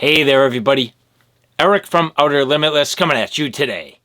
Hey there everybody, Eric from Outer Limitless coming at you today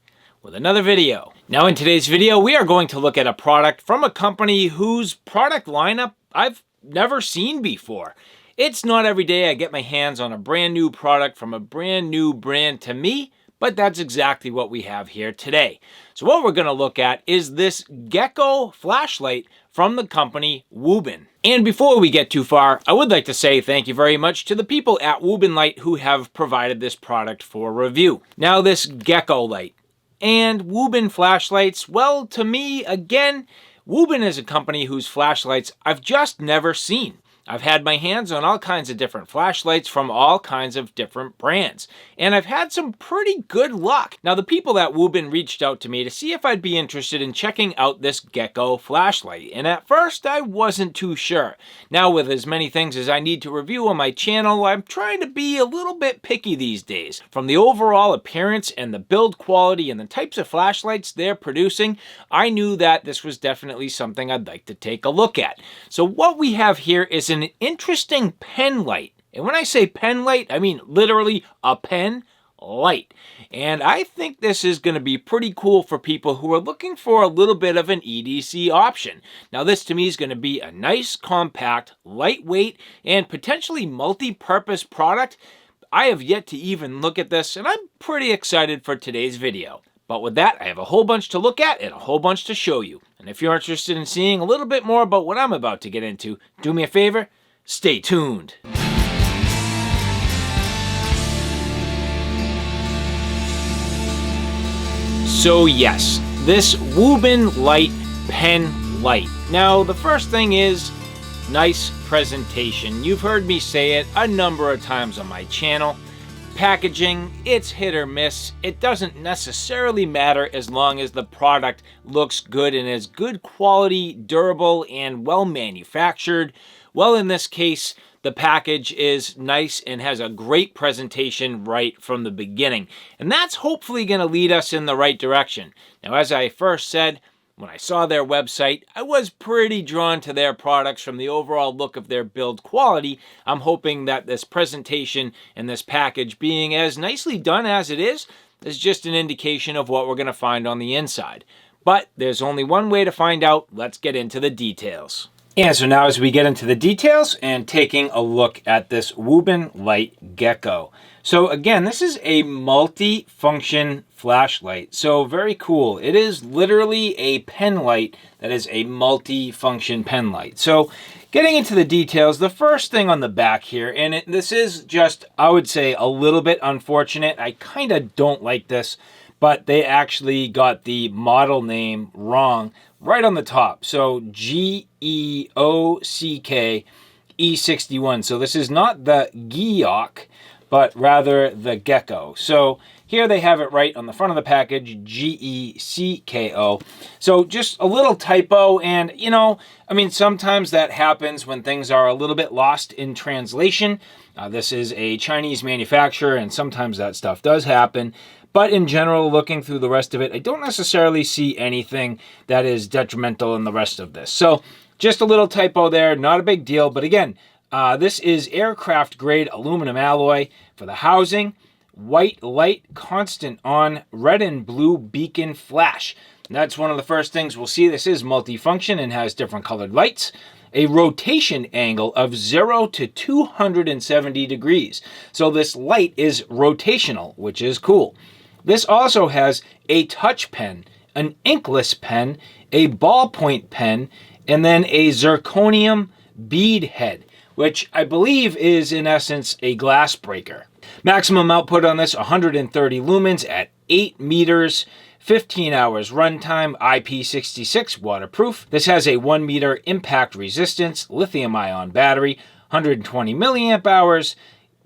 with another video. Now in today's video we are going to look at a product from a company whose product lineup I've never seen before. It's not every day I get my hands on a brand new product from a brand new brand to me, but that's exactly what we have here today. So what we're going to look at is this Gecko flashlight from the company Wuben. And before we get too far, I would like to say thank you very much to the people at Wuben Light who have provided this product for review. Now this Gecko light and Wuben flashlights, well, to me, again, Wuben is a company whose flashlights I've just never seen. I've had my hands on all kinds of different flashlights from all kinds of different brands, and I've had some pretty good luck. Now, the people at Wuben reached out to me to see if I'd be interested in checking out this Gecko flashlight, and at first I wasn't too sure. Now, with as many things as I need to review on my channel, I'm trying to be a little bit picky these days. From the overall appearance and the build quality and the types of flashlights they're producing, I knew that this was definitely something I'd like to take a look at. So what we have here is an interesting pen light. And when I say pen light, I mean literally a pen light. And I think this is going to be pretty cool for people who are looking for a little bit of an EDC option. Now this to me is going to be a nice, compact, lightweight, and potentially multi-purpose product. I have yet to even look at this, and I'm pretty excited for today's video. But with that, I have a whole bunch to look at and a whole bunch to show you. And if you're interested in seeing a little bit more about what I'm about to get into, do me a favor, stay tuned. So yes, this Wuben Light pen light. Now the first thing is nice presentation. You've heard me say it a number of times on my channel. Packaging, it's hit or miss. It doesn't necessarily matter as long as the product looks good and is good quality, durable, and well manufactured. Well, in this case, the package is nice and has a great presentation right from the beginning. And that's hopefully going to lead us in the right direction. Now, as I first said, when I saw their website, I was pretty drawn to their products from the overall look of their build quality. I'm hoping that this presentation and this package being as nicely done as it is just an indication of what we're going to find on the inside. But there's only one way to find out. Let's get into the details. And so now as we get into the details and taking a look at this Wuben Light Gecko. So again, this is a multi-function flashlight. So very cool. It is literally a pen light that is a multi-function pen light. So getting into the details, the first thing on the back here, and this is just, I would say, a little bit unfortunate. I kind of don't like this, but they actually got the model name wrong right on the top. So Gecko E61. So this is not the Geok, but rather the Gecko. So here they have it right on the front of the package, Gecko. So just a little typo, and you know, I mean, sometimes that happens when things are a little bit lost in translation. This is a Chinese manufacturer, and sometimes that stuff does happen. But in general, looking through the rest of it, I don't necessarily see anything that is detrimental in the rest of this. So just a little typo there, not a big deal. But again, this is aircraft grade aluminum alloy for the housing, white light, constant on, red and blue beacon flash. And that's one of the first things we'll see. This is multifunction and has different colored lights. A rotation angle of 0 to 270 degrees. So this light is rotational, which is cool. This also has a touch pen, an inkless pen, a ballpoint pen, and then a zirconium bead head, which I believe is in essence a glass breaker. Maximum output on this, 130 lumens at 8 meters, 15 hours runtime, IP66 waterproof. This has a 1 meter impact resistance, lithium ion battery, 120 milliamp hours,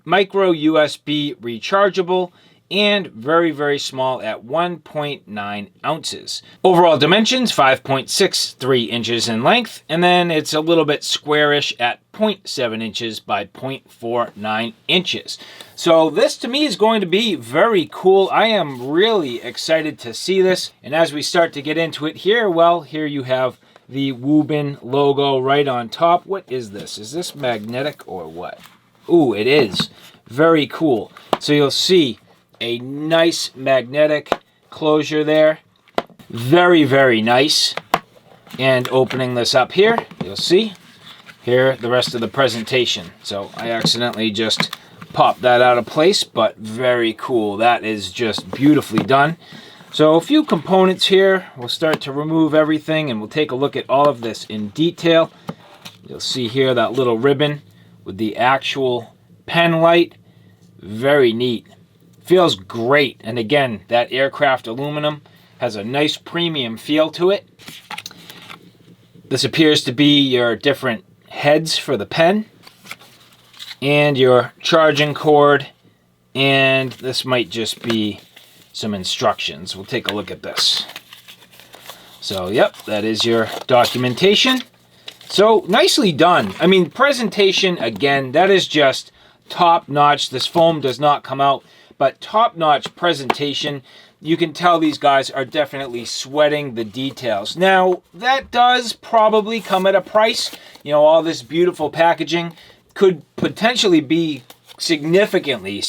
micro USB rechargeable, and very, very small at 1.9 ounces. Overall dimensions, 5.63 inches in length, and then it's a little bit squarish at 0.7 inches by 0.49 inches. So this to me is going to be very cool. I am really excited to see this. And as we start to get into it here, well, here you have the Wuben logo right on top. What is this? Is this magnetic or what? Ooh, it is. Very cool. So you'll see a nice magnetic closure there. Very, very nice. And opening this up here, you'll see here the rest of the presentation. So I accidentally just popped that out of place, but very cool. That is just beautifully done. So a few components here. We'll start to remove everything and we'll take a look at all of this in detail. You'll see here that little ribbon with the actual pen light. Very neat. Feels great. And again, that aircraft aluminum has a nice premium feel to it. This appears to be your different heads for the pen and your charging cord, and this might just be some instructions. We'll take a look at this. So yep, that is your documentation. So nicely done. I mean, presentation, again, that is just top notch. This foam does not come out, but top notch presentation. You can tell these guys are definitely sweating the details. Now, that does probably come at a price. You know, all this beautiful packaging could potentially be significantly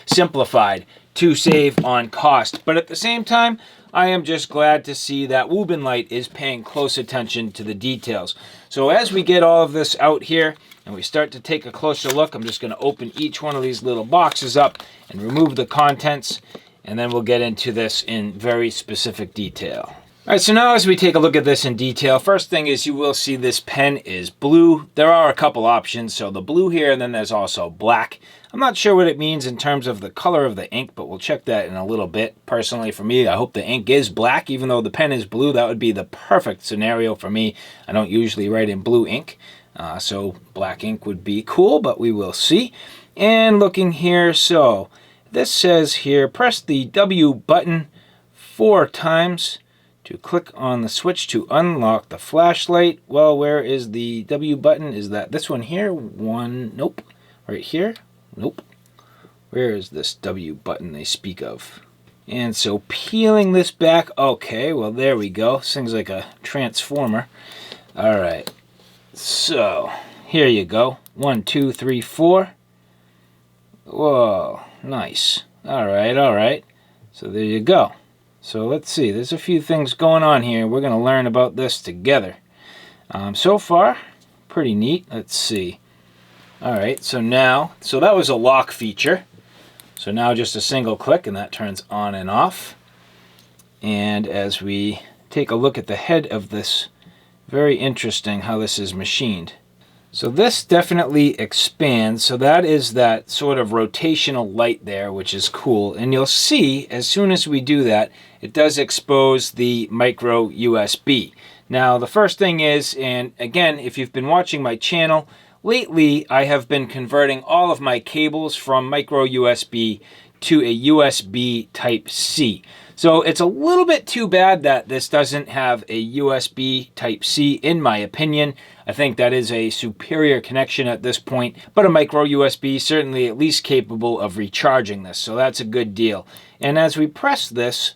simplified to save on cost. But at the same time, I am just glad to see that Wuben Light is paying close attention to the details. So as we get all of this out here and we start to take a closer look, I'm just going to open each one of these little boxes up and remove the contents, and then we'll get into this in very specific detail. All right, so now as we take a look at this in detail, first thing is you will see this pen is blue. There are a couple options, so the blue here, and then there's also black. I'm not sure what it means in terms of the color of the ink, but we'll check that in a little bit. Personally, for me, I hope the ink is black, even though the pen is blue. That would be the perfect scenario for me. I don't usually write in blue ink, so black ink would be cool, but we will see. And looking here, so this says here, press the W button 4 times to click on the switch to unlock the flashlight. Well, where is the W button? Is that this one here? One, nope. Right here? Nope. Where is this W button they speak of? And so peeling this back, okay, well there we go. This thing's like a transformer. All right, so here you go. 1, 2, 3, 4. Whoa, nice. All right. So there you go. So let's see, there's a few things going on here. We're going to learn about this together. So far, pretty neat. Let's see. All right, so that was a lock feature. So now just a single click and that turns on and off. And as we take a look at the head of this, very interesting how this is machined. So this definitely expands. So that is that sort of rotational light there, which is cool. And you'll see as soon as we do that, it does expose the micro USB. Now, the first thing is, and again, if you've been watching my channel, lately I have been converting all of my cables from micro USB to a USB Type-C. So it's a little bit too bad that this doesn't have a USB Type-C, in my opinion. I think that is a superior connection at this point, but a micro USB certainly at least capable of recharging this, so that's a good deal. And as we press this,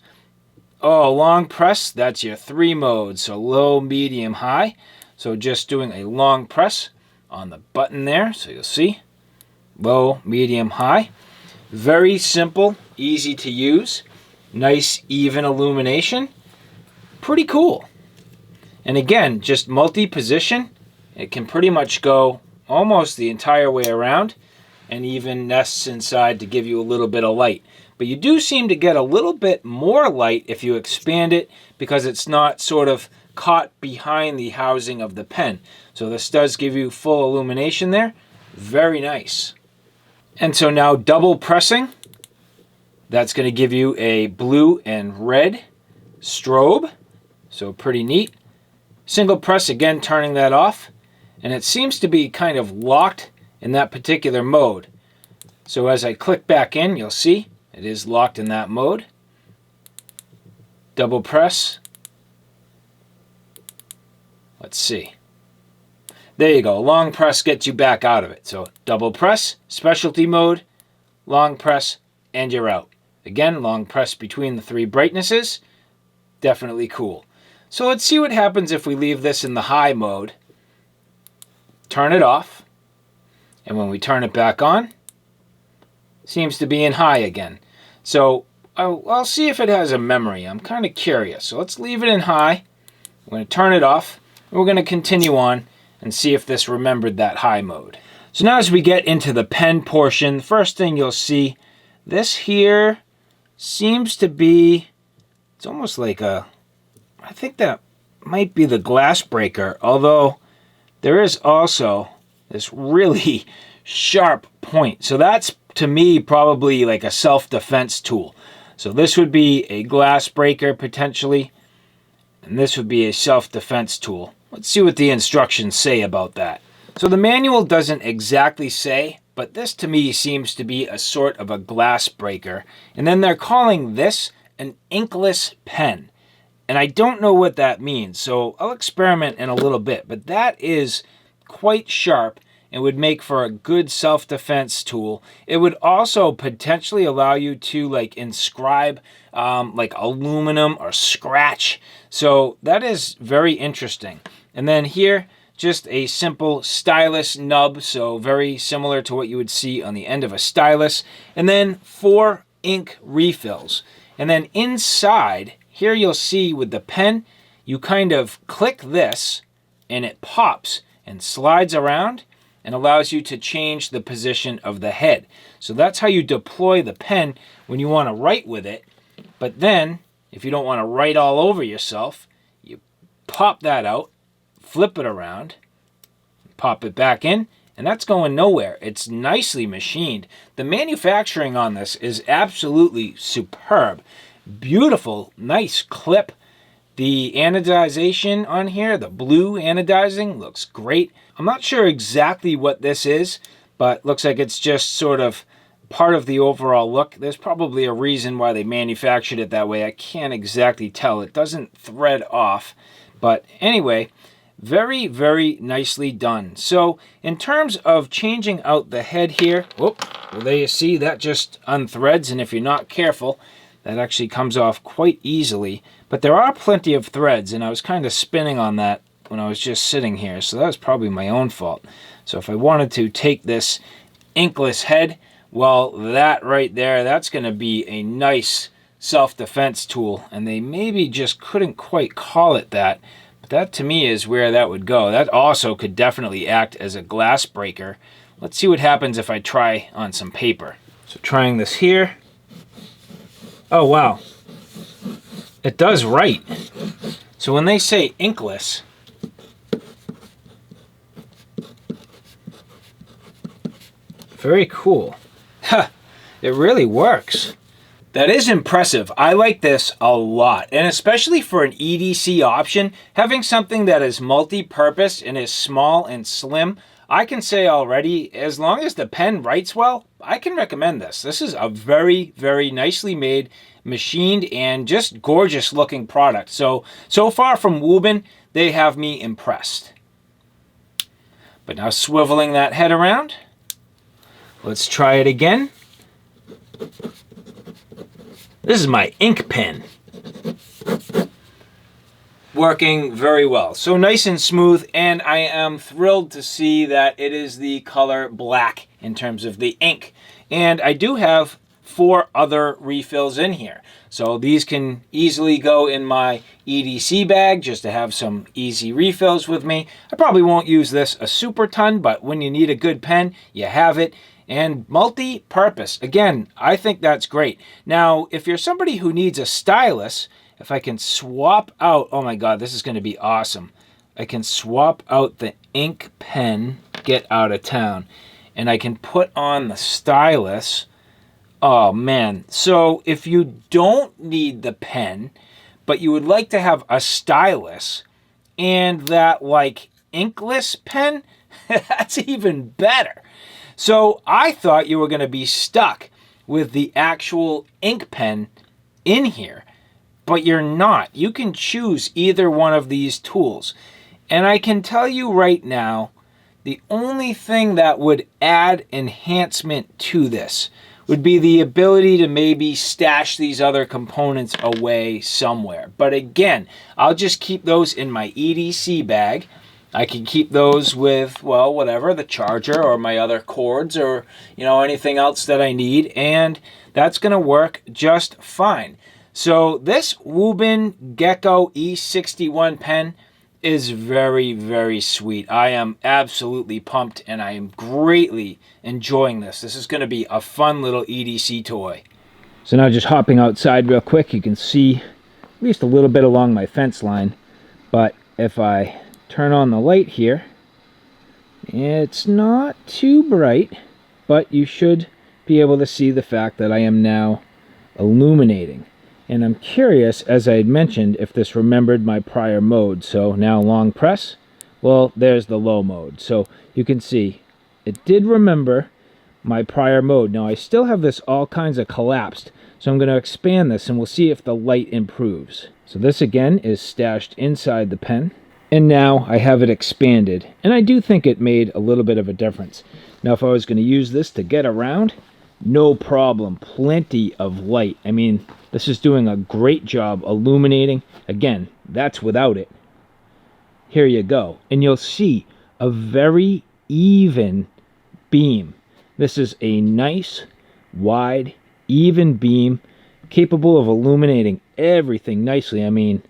long press, that's your 3 modes, so low, medium, high. So just doing a long press on the button there, so you'll see, low, medium, high. Very simple, easy to use, nice even illumination, pretty cool. And again, just multi-position. It can pretty much go almost the entire way around and even nests inside to give you a little bit of light. But you do seem to get a little bit more light if you expand it because it's not sort of caught behind the housing of the pen. So this does give you full illumination there. Very nice. And so now double pressing, that's going to give you a blue and red strobe. So pretty neat. Single press, again turning that off. And it seems to be kind of locked in that particular mode. So as I click back in, you'll see it is locked in that mode. Double press. Let's see. There you go. Long press gets you back out of it. So double press, specialty mode, long press, and you're out. Again, long press between the 3 brightnesses. Definitely cool. So let's see what happens if we leave this in the high mode. Turn it off. And when we turn it back on, seems to be in high again. So I'll see if it has a memory. I'm kind of curious. So let's leave it in high. We're going to turn it off. And we're going to continue on and see if this remembered that high mode. So now as we get into the pen portion, the first thing you'll see, this here seems to be, it's almost like a, I think that might be the glass breaker, although there is also this really sharp point. So that's, to me, probably like a self-defense tool. So this would be a glass breaker potentially, and this would be a self-defense tool. Let's see what the instructions say about that. So the manual doesn't exactly say, but this to me seems to be a sort of a glass breaker. And then they're calling this an inkless pen. And I don't know what that means, so I'll experiment in a little bit. But that is quite sharp and would make for a good self-defense tool. It would also potentially allow you to like inscribe like aluminum or scratch. So that is very interesting. And then here, just a simple stylus nub, so very similar to what you would see on the end of a stylus. And then 4 ink refills. And then inside, here you'll see with the pen, you kind of click this and it pops and slides around and allows you to change the position of the head. So that's how you deploy the pen when you want to write with it. But then, if you don't want to write all over yourself, you pop that out, flip it around, pop it back in, and that's going nowhere. It's nicely machined. The manufacturing on this is absolutely superb. Beautiful, nice clip. The anodization on here, the blue anodizing, looks great. I'm not sure exactly what this is, but looks like it's just sort of part of the overall look. There's probably a reason why they manufactured it that way. I can't exactly tell. It doesn't thread off. But anyway, very, very nicely done. So in terms of changing out the head here, well, there you see that just unthreads, and if you're not careful, that actually comes off quite easily. But there are plenty of threads, and I was kind of spinning on that when I was just sitting here, so that was probably my own fault. So if I wanted to take this inkless head, well, that right there, that's going to be a nice self-defense tool, and they maybe just couldn't quite call it that. But that to me is where that would go. That also could definitely act as a glass breaker. Let's see what happens if I try on some paper. So trying this here. Oh, wow. It does write. So when they say inkless, very cool. It really works. That is impressive. I like this a lot, and especially for an EDC option, having something that is multi-purpose and is small and slim, I can say already, as long as the pen writes well, I can recommend this. This is a very, very nicely made, machined, and just gorgeous looking product. So far from Wuben, they have me impressed. But now swiveling that head around, let's try it again. This is my ink pen. Working very well. So nice and smooth, and I am thrilled to see that it is the color black in terms of the ink. And I do have 4 other refills in here. So these can easily go in my EDC bag just to have some easy refills with me. I probably won't use this a super ton, but when you need a good pen, you have it. And multi-purpose. Again, I think that's great. Now, if you're somebody who needs a stylus, if I can swap out, oh my God, this is going to be awesome. I can swap out the ink pen, get out of town, and I can put on the stylus. Oh man. So if you don't need the pen, but you would like to have a stylus and that like inkless pen, that's even better. So I thought you were going to be stuck with the actual ink pen in here, but you're not. You can choose either one of these tools. And I can tell you right now, the only thing that would add enhancement to this would be the ability to maybe stash these other components away somewhere. But again, I'll just keep those in my EDC bag. I can keep those with, well, whatever, the charger or my other cords or, anything else that I need, and that's going to work just fine. So this Wuben Gecko E61 pen is very, very sweet. I am absolutely pumped, and I am greatly enjoying this. This is going to be a fun little EDC toy. So now just hopping outside real quick, you can see at least a little bit along my fence line, but if I turn on the light here, it's not too bright, but you should be able to see the fact that I am now illuminating. And I'm curious, as I had mentioned, if this remembered my prior mode. So now long press, well, there's the low mode. So you can see it did remember my prior mode. Now I still have this all kinds of collapsed, so I'm going to expand this and we'll see if the light improves. So this again is stashed inside the pen. And now I have it expanded, and I do think it made a little bit of a difference. Now if I was going to use this to get around, no problem, plenty of light. I mean, this is doing a great job illuminating. Again, that's without it. Here you go, and you'll see a very even beam. This is a nice, wide, even beam, capable of illuminating everything nicely. I mean,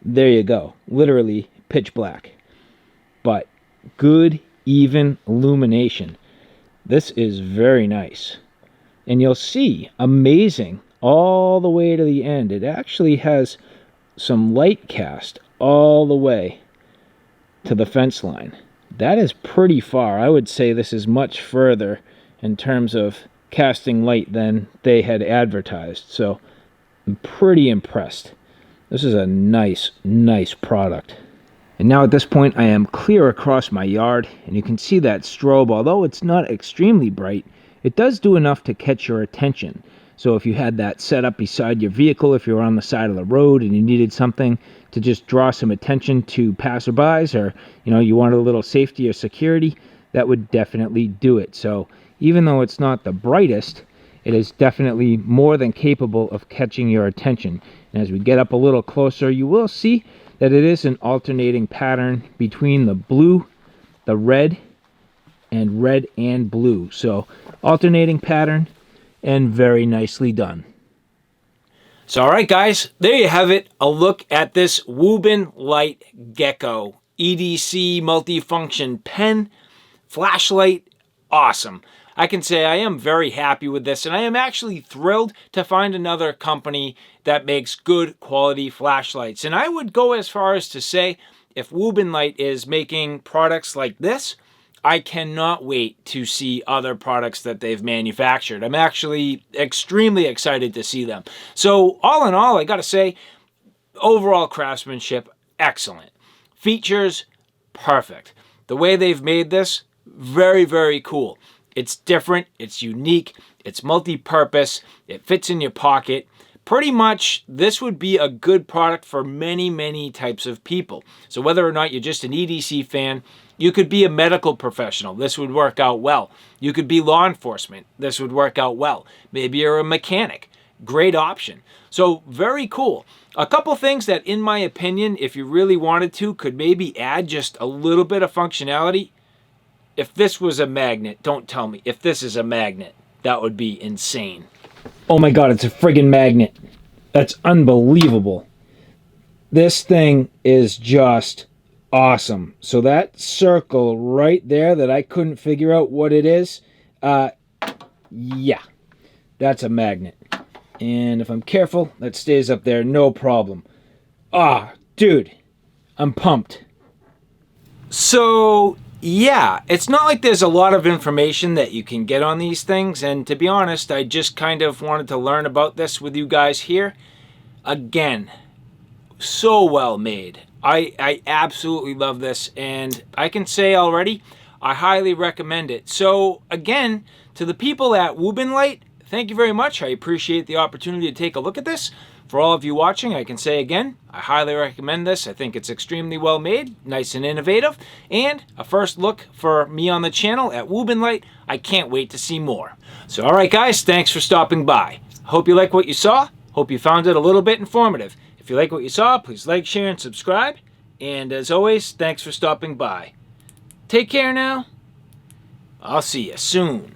there you go, literally pitch black, but good even illumination. This is very nice, and you'll see amazing all the way to the end. It actually has some light cast all the way to the fence line. That is pretty far. I would say this is much further in terms of casting light than they had advertised, so I'm pretty impressed. This is a nice product. And now at this point I am clear across my yard, and you can see that strobe. Although it's not extremely bright, it does do enough to catch your attention. So if you had that set up beside your vehicle, if you were on the side of the road and you needed something to just draw some attention to passerbys, or you wanted a little safety or security, that would definitely do it. So even though it's not the brightest, it is definitely more than capable of catching your attention. And as we get up a little closer, you will see that it is an alternating pattern between the blue, the red and blue. So alternating pattern, and very nicely done. So alright guys, there you have it. A look at this Wuben Light Gecko EDC multifunction pen, flashlight, awesome. I can say I am very happy with this, and I am actually thrilled to find another company that makes good quality flashlights. And I would go as far as to say, if Wuben Light is making products like this, I cannot wait to see other products that they've manufactured. I'm actually extremely excited to see them. So all in all, I gotta say, overall craftsmanship, excellent. Features, perfect. The way they've made this, very, very cool. It's different, it's unique, it's multi-purpose, it fits in your pocket. Pretty much, this would be a good product for many types of people. So whether or not you're just an EDC fan, you could be a medical professional, this would work out well. You could be law enforcement, this would work out well. Maybe you're a mechanic, great option. So very cool. A couple things that, in my opinion, if you really wanted to, could maybe add just a little bit of functionality. If this was a magnet, don't tell me. If this is a magnet, that would be insane. Oh my god, it's a friggin' magnet. That's unbelievable. This thing is just awesome. So that circle right there that I couldn't figure out what it is, yeah, that's a magnet. And if I'm careful, that stays up there, no problem. Ah, dude, I'm pumped. So yeah, it's not like there's a lot of information that you can get on these things, and to be honest, I just kind of wanted to learn about this with you guys here. Again, so well made. I absolutely love this, and I can say already, I highly recommend it. So again, to the people at Wuben Light, thank you very much. I appreciate the opportunity to take a look at this. For all of you watching, I can say again, I highly recommend this. I think it's extremely well made, nice and innovative, and a first look for me on the channel at Wuben Light. I can't wait to see more. So alright guys, thanks for stopping by. Hope you like what you saw. Hope you found it a little bit informative. If you like what you saw, please like, share, and subscribe. And as always, thanks for stopping by. Take care now. I'll see you soon.